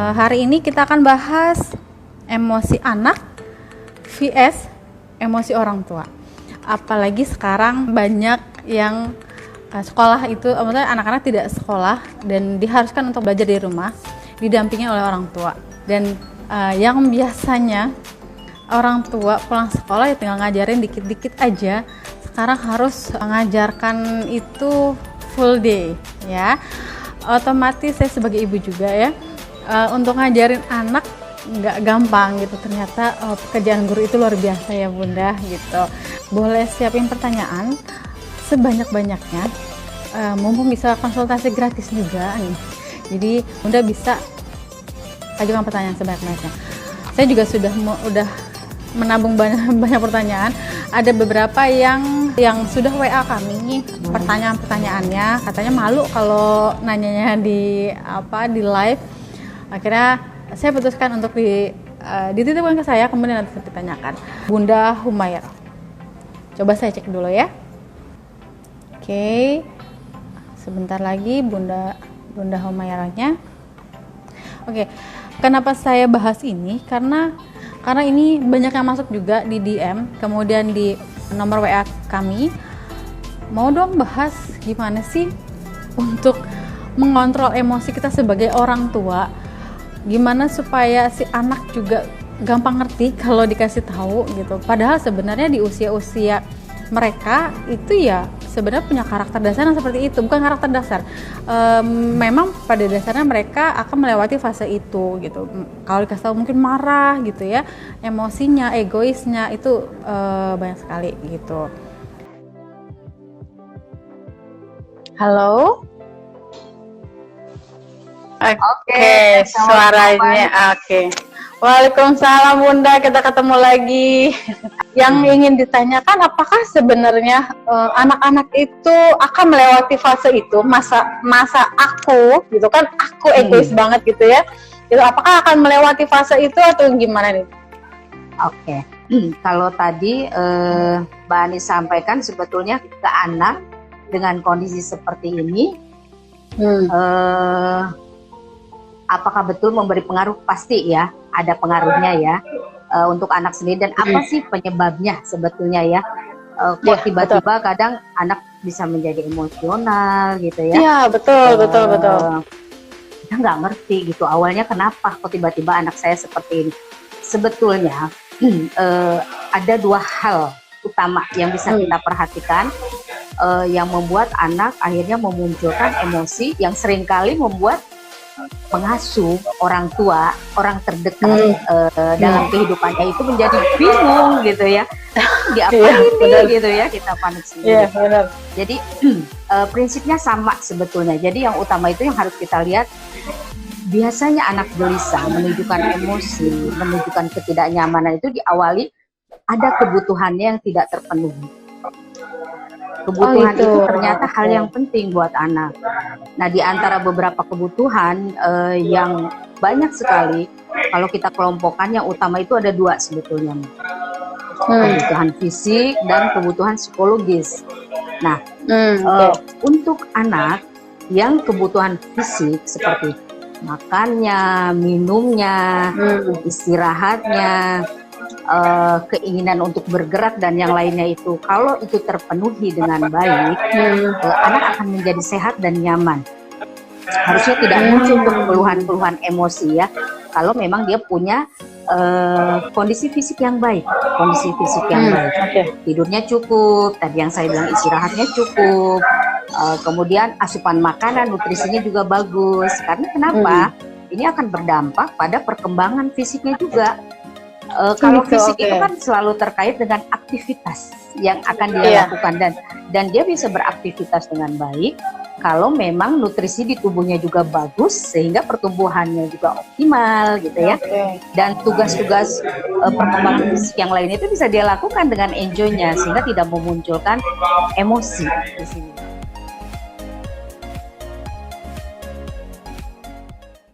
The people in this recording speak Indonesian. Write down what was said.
Hari ini kita akan bahas emosi anak vs emosi orang tua. Apalagi sekarang banyak yang sekolah itu, maksudnya anak-anak tidak sekolah dan diharuskan untuk belajar di rumah, didampingi oleh orang tua. Dan yang biasanya orang tua pulang sekolah ya tinggal ngajarin dikit-dikit aja, sekarang harus mengajarkan itu full day ya. Otomatis saya sebagai ibu juga ya, untuk ngajarin anak nggak gampang gitu. Ternyata pekerjaan guru itu luar biasa ya Bunda gitu. Boleh siapin pertanyaan sebanyak-banyaknya, mumpung bisa konsultasi gratis juga nih. Jadi Bunda bisa ajukan pertanyaan sebanyak-banyaknya. Saya juga udah menabung banyak pertanyaan. Ada beberapa yang sudah WA kami pertanyaan-pertanyaannya, katanya malu kalau nanyanya di live. Akhirnya saya putuskan untuk dititipkan ke saya, kemudian nanti ditanyakan. Bunda Humairah, coba saya cek dulu ya. Oke, sebentar lagi Bunda Humairahnya. Oke, kenapa saya bahas ini? Karena ini banyak yang masuk juga di DM, kemudian di nomor WA kami. Mau dong bahas gimana sih untuk mengontrol emosi kita sebagai orang tua. Gimana supaya si anak juga gampang ngerti kalau dikasih tahu gitu. Padahal sebenarnya di usia-usia mereka itu ya sebenarnya punya karakter dasar yang seperti itu. Bukan karakter dasar, memang pada dasarnya mereka akan melewati fase itu gitu. Kalau dikasih tahu mungkin marah gitu ya, emosinya, egoisnya itu banyak sekali gitu. Halo. Oke, suaranya oke. Waalaikumsalam Bunda, kita ketemu lagi. Yang ingin ditanyakan, apakah sebenarnya anak-anak itu akan melewati fase itu, masa aku gitu kan, aku egois banget gitu ya. Itu apakah akan melewati fase itu atau gimana nih? Oke. Kalau tadi Mbak Ani sampaikan sebetulnya ke anak dengan kondisi seperti ini, apakah betul memberi pengaruh? Pasti ya, ada pengaruhnya ya untuk anak sendiri. Dan apa sih penyebabnya sebetulnya ya? Kok tiba-tiba kadang anak bisa menjadi emosional gitu ya? Iya, betul. Kita nggak ngerti gitu awalnya kenapa kok tiba-tiba anak saya seperti ini. Sebetulnya ada dua hal utama yang bisa kita perhatikan yang membuat anak akhirnya memunculkan emosi yang seringkali membuat pengasuh, orang tua, orang terdekat dalam kehidupannya itu menjadi bingung gitu ya. Diapain gitu ya, kita panik sendiri. Jadi prinsipnya sama sebetulnya. Jadi yang utama itu yang harus kita lihat, biasanya anak gelisah, menunjukkan emosi, menunjukkan ketidaknyamanan itu diawali ada kebutuhannya yang tidak terpenuhi. Kebutuhan itu ternyata hal yang penting buat anak. Nah, di antara beberapa kebutuhan yang banyak sekali, kalau kita kelompokkan yang utama itu ada dua sebetulnya. Kebutuhan fisik dan kebutuhan psikologis. Nah, untuk anak yang kebutuhan fisik seperti makannya, minumnya, istirahatnya, keinginan untuk bergerak dan yang lainnya itu, kalau itu terpenuhi dengan baik, anak akan menjadi sehat dan nyaman. Harusnya tidak muncul keluhan-keluhan emosi ya, kalau memang dia punya kondisi fisik yang baik, tidurnya cukup, tadi yang saya bilang istirahatnya cukup, kemudian asupan makanan, nutrisinya juga bagus. Karena kenapa? Ini akan berdampak pada perkembangan fisiknya juga. Kalau fisik itu kan selalu terkait dengan aktivitas yang akan dia lakukan, dan dia bisa beraktivitas dengan baik kalau memang nutrisi di tubuhnya juga bagus sehingga pertumbuhannya juga optimal gitu ya. Dan tugas-tugas perkembangan fisik yang lain itu bisa dia lakukan dengan enjoy-nya sehingga tidak memunculkan emosi di sini.